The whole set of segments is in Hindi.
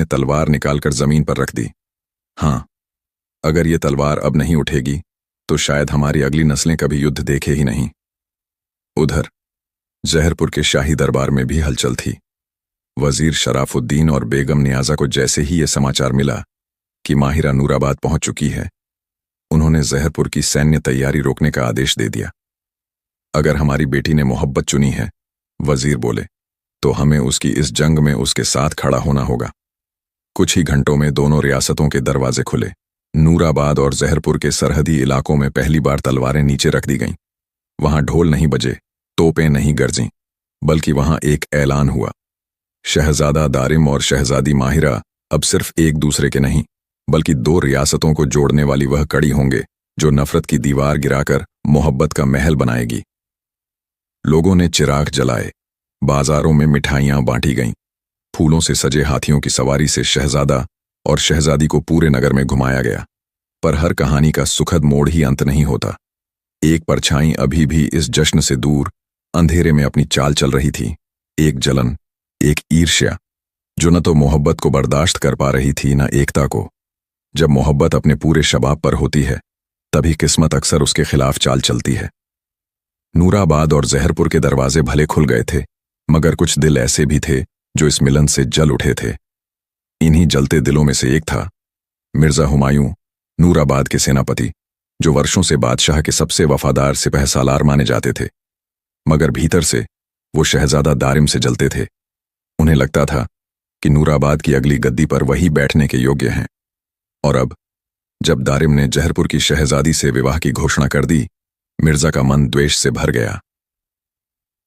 ने तलवार निकालकर जमीन पर रख दी। हाँ, अगर ये तलवार अब नहीं उठेगी तो शायद हमारी अगली नस्लें कभी युद्ध देखे ही नहीं। उधर जहरपुर के शाही दरबार में भी हलचल थी। वजीर शराफुद्दीन और बेगम नियाजा को जैसे ही ये समाचार मिला कि माहिरा नूराबाद पहुंच चुकी है, उन्होंने जहरपुर की सैन्य तैयारी रोकने का आदेश दे दिया। अगर हमारी बेटी ने मोहब्बत चुनी है, वजीर बोले, तो हमें उसकी इस जंग में उसके साथ खड़ा होना होगा। कुछ ही घंटों में दोनों रियासतों के दरवाजे खुले। नूराबाद और जहरपुर के सरहदी इलाकों में पहली बार तलवारें नीचे रख दी गईं। वहां ढोल नहीं बजे, तोपें नहीं गरजीं, बल्कि वहां एक ऐलान हुआ। शहजादा दारिम और शहजादी माहिरा अब सिर्फ एक दूसरे के नहीं, बल्कि दो रियासतों को जोड़ने वाली वह कड़ी होंगे जो नफरत की दीवार गिराकर मोहब्बत का महल बनाएगी। लोगों ने चिराग जलाए, बाजारों में मिठाइयां बांटी गईं, फूलों से सजे हाथियों की सवारी से शहजादा और शहजादी को पूरे नगर में घुमाया गया। पर हर कहानी का सुखद मोड़ ही अंत नहीं होता। एक परछाई अभी भी इस जश्न से दूर अंधेरे में अपनी चाल चल रही थी। एक जलन, एक ईर्ष्या, जो न तो मोहब्बत को बर्दाश्त कर पा रही थी न एकता को। जब मोहब्बत अपने पूरे शबाब पर होती है, तभी किस्मत अक्सर उसके खिलाफ चाल चलती है। नूराबाद और जहरपुर के दरवाजे भले खुल गए थे, मगर कुछ दिल ऐसे भी थे जो इस मिलन से जल उठे थे। इन्हीं जलते दिलों में से एक था मिर्जा हुमायूं, नूराबाद के सेनापति, जो वर्षों से बादशाह के सबसे वफादार सिपहसालार माने जाते थे। मगर भीतर से वो शहजादा दारिम से जलते थे। उन्हें लगता था कि नूराबाद की अगली गद्दी पर वही बैठने के योग्य हैं। और अब जब दारिम ने जहरपुर की शहजादी से विवाह की घोषणा कर दी, मिर्जा का मन द्वेष से भर गया।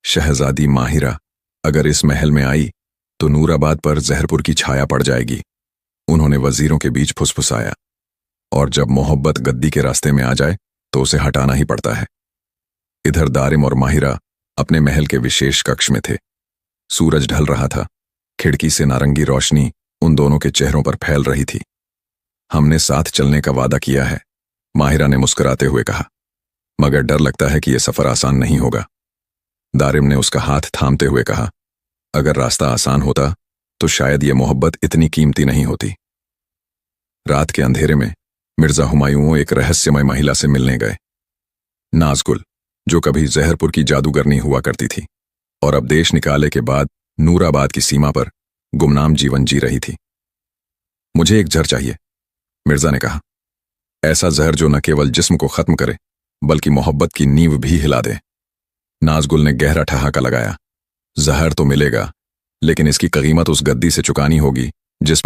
शहजादी माहिरा अगर इस महल में आई तो नूराबाद पर जहरपुर की छाया पड़ जाएगी, उन्होंने वजीरों के बीच फुसफुसाया। और जब मोहब्बत गद्दी के रास्ते में आ जाए तो उसे हटाना ही पड़ता है। इधर दारिम और माहिरा अपने महल के विशेष कक्ष में थे। सूरज ढल रहा था। खिड़की से नारंगी रोशनी उन दोनों के चेहरों पर फैल रही थी। हमने साथ चलने का वादा किया है, माहिरा ने मुस्कुराते हुए कहा, मगर डर लगता है कि यह सफर आसान नहीं होगा। दारिम ने उसका हाथ थामते हुए कहा, अगर रास्ता आसान होता तो शायद यह मोहब्बत इतनी कीमती नहीं होती। रात के अंधेरे में मिर्जा हुमायूं एक रहस्यमय महिला से मिलने गए। नाज़गुल, जो कभी जहरपुर की जादूगरनी हुआ करती थी और अब देश निकाले के बाद नूराबाद की सीमा पर गुमनाम जीवन जी रही थी। मुझे एक जहर चाहिए, मिर्जा ने कहा, ऐसा जहर जो न केवल जिस्म को खत्म करे बल्कि मोहब्बत की नींव भी हिला दे। नाज़गुल ने गहरा ठहाका लगाया, जहर तो मिलेगा, लेकिन इसकी कीमत उस गद्दी से चुकानी होगी